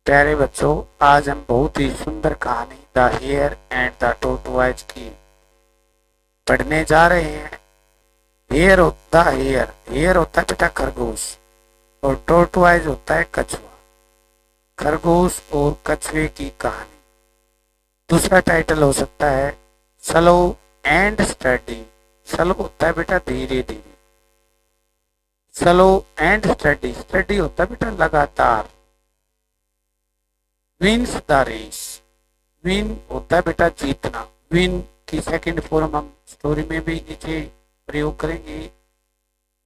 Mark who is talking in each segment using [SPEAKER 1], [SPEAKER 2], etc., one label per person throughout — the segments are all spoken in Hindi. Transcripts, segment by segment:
[SPEAKER 1] प्यारे बच्चों, आज हम बहुत ही सुंदर कहानी द हेयर एंड द टोरटॉइज की पढ़ने जा रहे हैं। हेयर होता है बेटा खरगोश, और टोरटॉइज होता है कछुआ। खरगोश और कछुए की कहानी। दूसरा टाइटल हो सकता है स्लो एंड स्टडी। स्लो होता है बेटा धीरे धीरे, स्लो एंड स्टडी। स्टडी होता है बेटा लगातार। Wins the race. विन होता है बेटा जीतना। विन की सेकंड फॉर्म हम स्टोरी में भी नीचे प्रयोग करेंगे।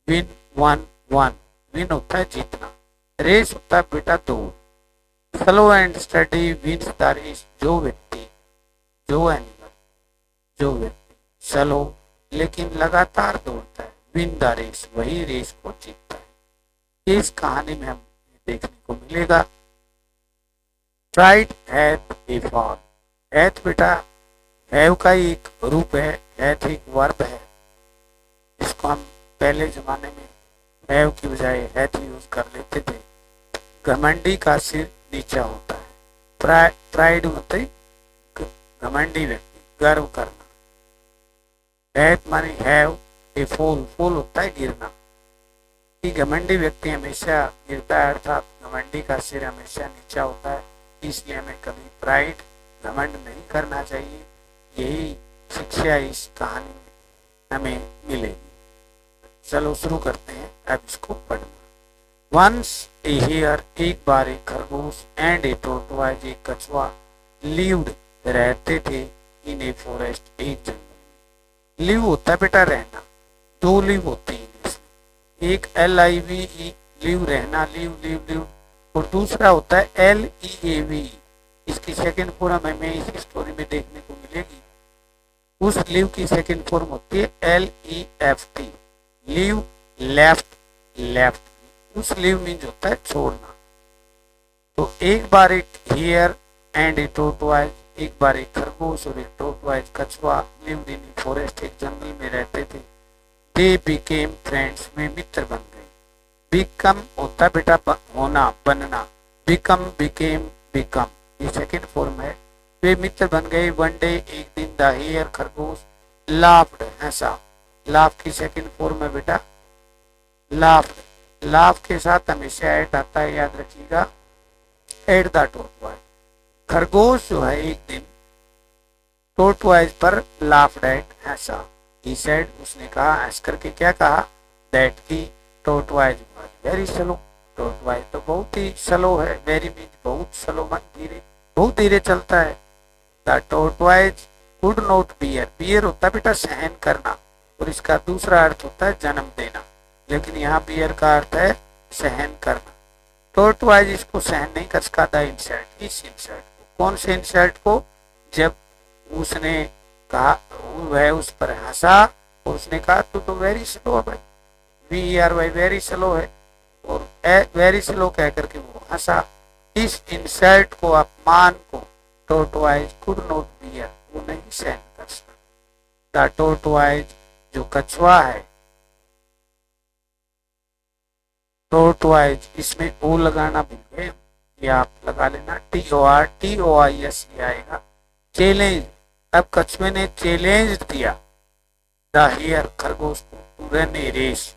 [SPEAKER 1] Win one one. विन होता है जीतना। रेस होता है बेटा दौड़। Slow and steady wins the race. जो व्यक्ति, जो एनिमल, जो व्यक्ति स्लो लेकिन लगातार दौड़ता है, विन द रेस, वही रेस को जीतता है। इस कहानी में हमें देखने को मिलेगा tried hath a fall. Hath बेटा हैव का एक रूप है, हैथ एक वर्ब है। इसको हम पहले जमाने में हैव की बजाय हैथ यूज कर लेते थे। घमंडी का सिर नीचा होता है। प्राइड होते घमंडी व्यक्ति, गर्व करना। हैथ माने हैव ए फॉल। फॉल होता है गिरना। कि घमंडी व्यक्ति हमेशा गिरता है, अर्थात घमंडी का सिर हमेशा नीचा होता है। इसलिए हमें कभी प्राइड, घमंड नहीं करना चाहिए। यही शिक्षा इस कहानी में हमें मिलेगी। चलो शुरू करते हैं अब इसको पढ़ना। वंस ए हेयर, एक बार एक खरगोश, एंड ए टोरटॉइज, एक कछुआ, लिव्ड, रहते थे, इन ए फॉरेस्ट, एक जंगल। लिव होता है बेटा रहना। दो लिव होती है, एक LIVE लिव रहना, लिव लिव लिव, और दूसरा होता है LEAV। इसकी सेकंड फॉर्म हमें इस स्टोरी में देखने को मिलेगी। उस लिव की सेकंड फॉर्म होती है LEFT, लिव लेफ्ट लेफ्ट। उस लिव मीन्स होता है छोड़ना। तो एक बार एक हियर एंड ए टोरटॉइज, एक बार एक खरगोश और एक टोरटॉइज कछुआ, लिव्ड इन फॉरेस्ट, एक जंगल में रहते थे। दे बिकेम फ्रेंड्स, में मित्र बन गए। बिकम होता है बेटा होना, बनना। बिकम, बिकेम, बिकम, ये सेकंड फॉर्म है। वे मित्र बन गए। वन डे, एक दिन, द हेयर खरगोश, लाफ्ड, हंसा। लाफ की सेकंड फॉर्म है बेटा लाफ्ड। लाफ के साथ हमेशा ऐड आता है, याद रखिएगा, एट द टोरटॉइज। खरगोश जो है एक दिन टोरटॉइज पर laughed eight, Hansa. He said, उसने कहा, हंस करके क्या कहा, दैट की टोरटॉइज वेरी स्लो। टोरटॉइज तो बहुत ही स्लो है। वेरी मीन बहुत, स्लो मन धीरे, बहुत धीरे चलता है। The tortoise could not bear. Bear होता है बेटा सहन करना, और इसका दूसरा अर्थ होता है जन्म देना, लेकिन यहाँ बियर का अर्थ है सहन करना। टोरटॉइज इसको सहन नहीं कर सका। द इंसल्ट, इस इंसल्ट को। कौन से इंसल्ट को? जब उसने कहा, वह उस पर हंसा और उसने कहा तू तो वेरी स्लो है भाई, VERY वेरी स्लो है, और वेरी स्लो कह करके वो हंसा। इस इंसल्ट को, अपमान को, टोरटॉइज कुड नॉट बियर, वो नहीं सहन कर सका। द टोरटॉइज, जो कछुआ है, टोरटॉइज, इसमें ओ लगाना भूल गए, ये आप लगा लेना, TORTOIS आएगा। चैलेंज, अब कछुए ने चैलेंज दिया द हेयर, खरगोश को, टू रन ए रेस,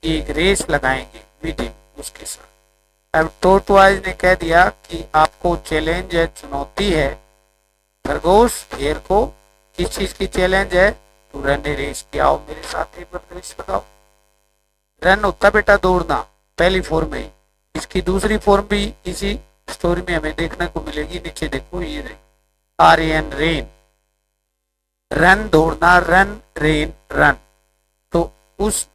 [SPEAKER 1] एक रेस लगाएंगे विद हिम, उसके साथ। अब टोरटॉइज ने कह दिया कि आपको चैलेंज है, चुनौती है खरगोश हेयर को। किस चीज की चैलेंज है? टू रन ए रेस, कि आओ मेरे साथ एक बार रेस लगाओ। रन होता बेटा दौड़ना, पहली फॉर्म है। इसकी दूसरी फॉर्म भी इसी स्टोरी में हमें देखने को मिलेगी। नीचे देखो, ये RAN, रेन। रन दौड़ना, रन रेन रन। तो उस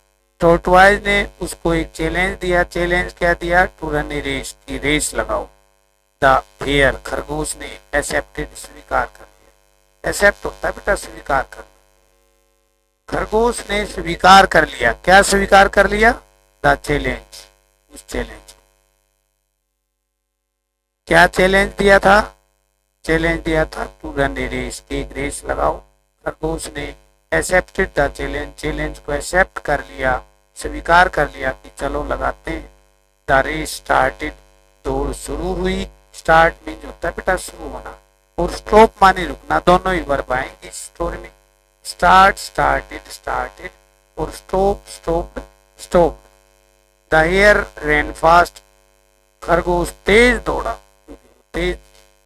[SPEAKER 1] टोरटॉइज ने उसको एक चैलेंज दिया। चैलेंज क्या दिया? टू रन ए रेस, की रेस लगाओ। द हेयर, खरगोश ने एक्सेप्टेड, स्वीकार कर लिया। एक्सेप्ट होता है बेटा स्वीकार करना। खरगोश ने स्वीकार कर लिया। क्या स्वीकार कर लिया? द चैलेंज, उस चैलेंज। क्या चैलेंज दिया था? चैलेंज दिया था टू रन ए रेस, एक रेस लगाओ। खरगोश ने एक्सेप्टेड द चैलेंज, चैलेंज को एक्सेप्ट कर लिया, स्वीकार कर लिया कि चलो लगाते हैं। द रेस स्टार्टेड, दौड़ शुरू हुई। स्टार्ट मीन्स होता है बेटा शुरू होना, और स्टॉप माने रुकना, दोनों ही वर्ब आएंगे इस स्टोरी में। स्टार्ट स्टार्टेड स्टार्टेड, और stop stop stop. The hare run fast, खरगोश तेज दौड़ा, तेज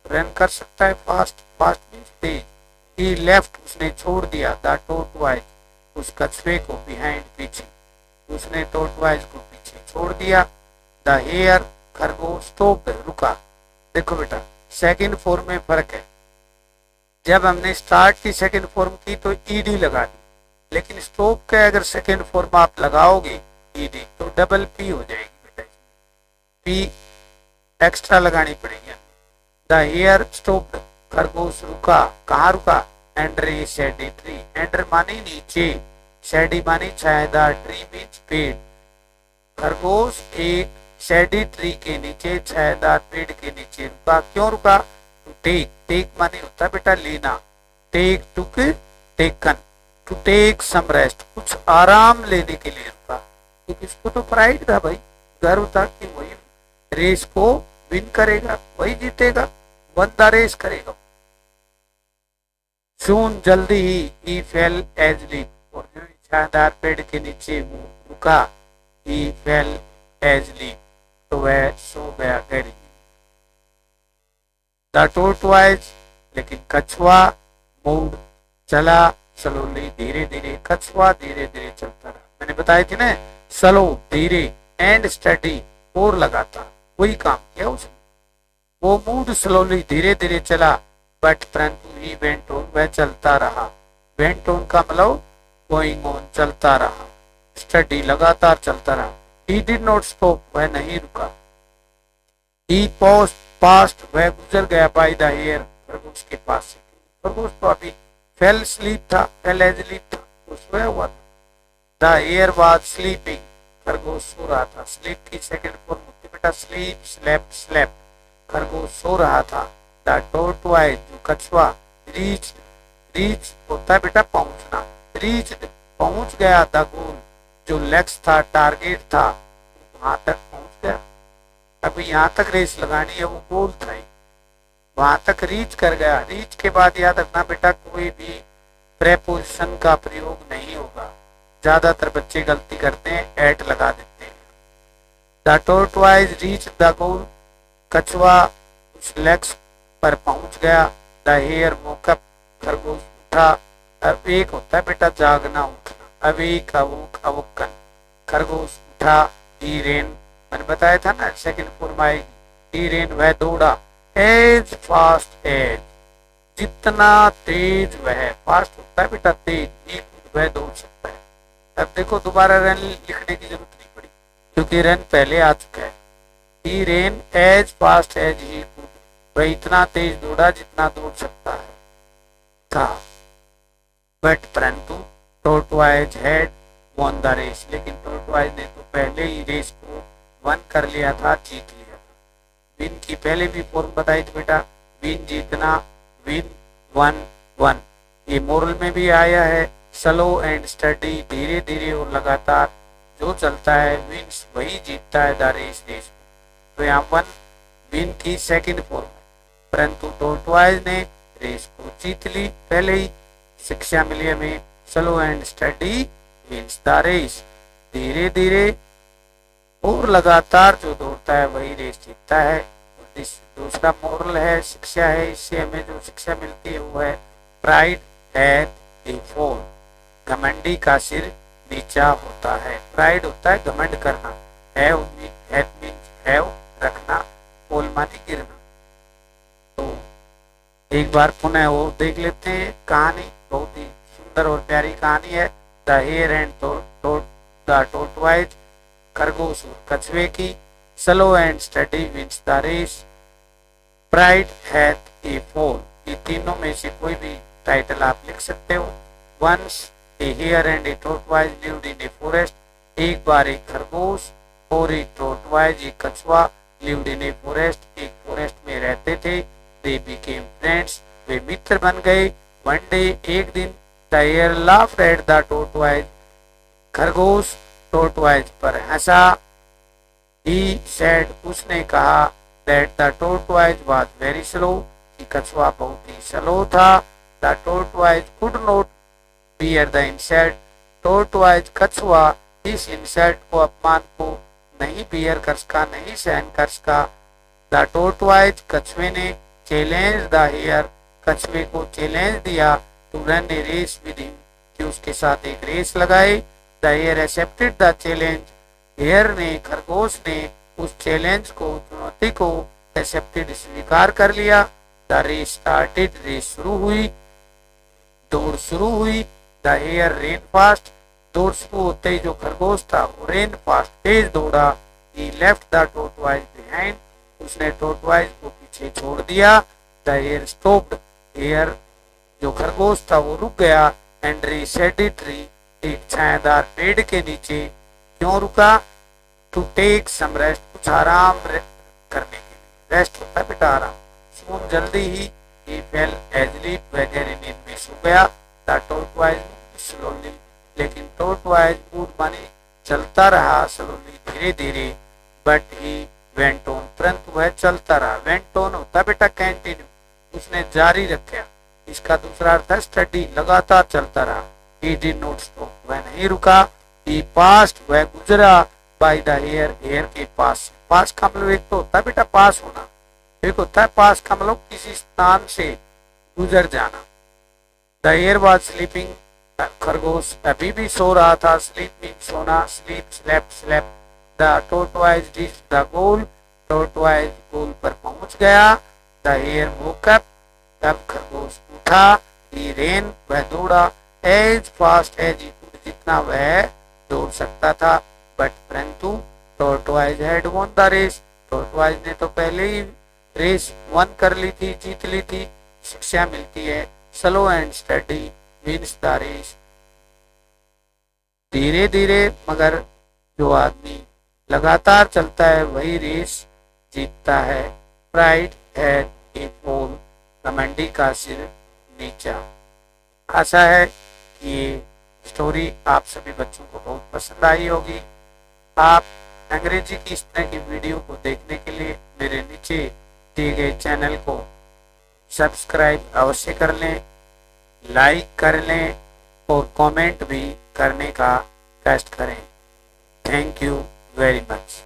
[SPEAKER 1] रन कर सकता है, फास्ट फास्ट मीन्स तेज। ही लेफ्ट, उसने छोड़ दिया, द टॉर्टोइज, उस कछुए को, बिहाइंड पीछे, उसने टॉर्टोइज को पीछे छोड़ दिया। द हेयर, खरगोश, स्टॉप रुका। देखो बेटा सेकंड फॉर्म में फर्क है, जब हमने स्टार्ट की सेकंड फॉर्म की तो ईडी लगा दी, लेकिन स्टॉप का अगर सेकंड फॉर्म आप लगाओगे ईडी तो डबल पी हो जाएगी बेटा, पी एक्स्ट्रा लगानी पड़ेगी। द हेयर स्टॉप्ड, खरगोश रुका, कहाँ रुका, अंडर ए शेडी ट्री, अंडर माने नीचे, शेडी माने छायादार, ट्री मीन्स पेड़। खरगोश एक शेडी ट्री के नीचे, छायादार पेड़ के नीचे रुका। क्यों रुका, टू टेक, टेक माने होता है बेटा लेना, take took taken, to take some rest, कुछ आराम लेने के लिए रुका। तो किसको तो प्राइड था भाई, गर्व था कि वही रेस को विन करेगा, वही जीतेगा, बंदा रेस करेगा। सून जल्दी ही फेल एज लीप, और जो छायादार पेड़ के नीचे वो रुका, ही फेल एज लीप, तो वह सो गया गहरी। द टॉर्टोइज, लेकिन कछुआ, मूड चला, स्लोली धीरे धीरे, कछुआ धीरे धीरे चलता रहा। मैंने बताई थी ना, स्लो धीरे, एंड स्टडी और लगातार, वही काम किया उसने। वो मूड स्लोली धीरे धीरे चला, बट परंतु ही वेंट ऑन, वह चलता रहा। वेंट ऑन का मतलब गोइंग ऑन, चलता रहा। स्टडी लगातार चलता रहा। ही डिड नॉट स्टॉप, वह नहीं रुका। ही पॉस्ट पास्ट, वह गुजर गया, बाय द हेयर, खरगोश के पास से। खरगोश तो अभी फेल स्लीप था, फेल एज स्लीप था, तो सोया हुआ था। द हेयर वाज स्लीपिंग, खरगोश सो रहा था। स्लीप की सेकंड फॉर्म होती है बेटा स्लीप, स्लेप्ट, स्लेप्ट, खरगोश सो रहा था। द टॉर्टोइज, कछुआ, रीच, रीच होता है बेटा पहुंचना, रीच पहुंच गया। द गोल, जो लक्ष्य था, टारगेट था, वहां तक पहुंच गया। अभी यहाँ तक रेस लगानी है, वो गोल था ही, वहां तक रीच कर गया। रीच के बाद याद रखना बेटा कोई भी प्रेपोजिशन का प्रयोग नहीं होगा, ज्यादातर बच्चे गलती करते हैं, एट लगा देते हैं। The tortoise reach the goal, कछुआ उस लक्ष्य पर पहुंच गया। द हेयर वोक अप, खरगोश उठा। अब एक होता है बेटा जागना, उठना, अवेक, अवोक, अवोकन, खरगोश उठा। ही रेन, मैंने बताया था ना सेकंड फॉर्म आएगी। ही रेन, वह दौड़ा। एज फास्ट एज, जितना तेज वह, फास्ट होता है बेटा तेज, ही वह दौड़ सकता है। अब देखो दोबारा रन लिखने की जरूरत नहीं पड़ी, क्योंकि रन पहले आ चुका है। He ran as fast as he, वह इतना तेज दौड़ा जितना दौड़ सकता है था। बट परंतु tortoise had won the race, लेकिन टॉर्टोइज ने तो पहले ही रेस को वन कर लिया था, जीत लिया था। विन की पहले भी फॉर्म बताई थी बेटा, विन जीतना, विन वन वन। ये मोरल में भी आया है, स्लो एंड स्टडी, धीरे धीरे और लगातार जो चलता है विन्स, वही जीतता है द रेस, रेस। तो यहाँ वन विन की सेकंड फॉर्म, परंतु टॉर्टोइज ने रेस को जीत ली पहले ही। शिक्षा मिली हमें, slow and steady wins the race, धीरे धीरे और लगातार जो दौड़ता है वही रेस जीतता है। दूसरा मोरल है, शिक्षा है, इससे हमें जो शिक्षा मिलती है वो है प्राइड हैथ ए फॉल, घमंडी का सिर नीचा होता है। प्राइड होता है घमंड करना, हैव मीन्स हैव रखना, फॉल माने गिरना। तो एक बार पुनः वो देख लेते हैं कहानी, बहुत ही सुंदर और प्यारी कहानी है। The hare and the tortoise, खरगोश और कछुए की। Slow and steady wins the race, pride hath a fall, ये तीनों में से कोई भी टाइटल आप लिख सकते हो। Once a hare and a tortoise lived in a forest, एक बार एक खरगोश और एक टॉर्टोइज, एक कछुआ, लिव्ड इन ए फॉरेस्ट, एक फॉरेस्ट में रहते थे। दे बिकेम फ्रेंड्स, वे मित्र बन गए। वन डे, एक दिन, the hare laughed at the tortoise, खरगोश टॉर्टोइज पर हंसा। ही सेड, उसने कहा, that the tortoise was very slow, कि कछुआ बहुत ही स्लो था। The tortoise could not bear the insult, tortoise कछुआ इस इंसल्ट को, अपमान को नहीं बियर कर सका, नहीं सहन कर सका। द टोर्टवाइज कछुए ने, चैलेंज द हेयर कछुए को चैलेंज दिया, to run a race with him कि उसके साथ एक रेस लगाए। The hare accepted the challenge, hare ने, खरगोश ने उस चैलेंज को, चुनौती को एक्सेप्टेड स्वीकार कर लिया। द रेस स्टार्टेड, रेस शुरू हुई, दौड़ शुरू हुई। द हेयर रेन फास्ट, दौड़ शुरू होते ही जो खरगोश था वो रेन फास्ट, तेज दौड़ा। ही लेफ्ट द टोर्टवाइज बिहाइंड, उसने टोर्टवाइज को पीछे छोड़ दिया। द हेयर स्टॉप्ड, हेयर जो खरगोश था वो रुक गया। एंड रीसेड ट्री, एक छायादार पेड़ के नीचे क्यों रुका? टू टेक सम रेस्ट, कुछ आराम करने के लिए। रेस्ट होता है बेटा आराम। सून, जल्दी ही, he fell asleep, वह गहरी नींद में सो गया। द टोर्टवाइज स्लोली, लेकिन टोर्टवाइज मूड माने चलता रहा, स्लोली धीरे धीरे। बट ही वेंट ऑन, परंतु वह चलता रहा। वेंट ऑन होता बेटा कंटिन्यू, उसने जारी रखा। इसका दूसरा अर्थ है स्टडी, लगातार चलता रहा। ही डिड नॉट स्टॉप, वह नहीं रुका। ही पास्ट, वह गुजरा। बाय द हेयर, हेयर के पास। पास का मतलब एक तो होता है बेटा पास होना, एक होता है पास का मतलब किसी स्थान से गुजर जाना। द हेयर वाज स्लीपिंग, खरगोश अभी भी सो रहा था। स्लीप मीन सोना, sleep, slept, slept. The tortoise reached the goal, tortoise goal पर पहुंच गया। द हेयर वोक अप, तब खरगोश उठा। ही रेन, वह दौड़ा। As fast as he could, जितना वह दौड़ सकता था। बट परंतु tortoise had won the race, tortoise ने तो पहले ही रेस वन कर ली थी, जीत ली थी। शिक्षा मिलती है, slow and steady wins the race, धीरे धीरे मगर जो आदमी लगातार चलता है वही रेस जीतता है। प्राइड हैड ए फॉल, घमंडी का सिर नीचा। आशा है कि ये स्टोरी आप सभी बच्चों को बहुत पसंद आई होगी। आप अंग्रेजी की इस तरह की वीडियो को देखने के लिए मेरे नीचे दिए गए चैनल को सब्सक्राइब अवश्य कर लें, लाइक कर लें और कमेंट भी करने का कष्ट करें। Thank you very much.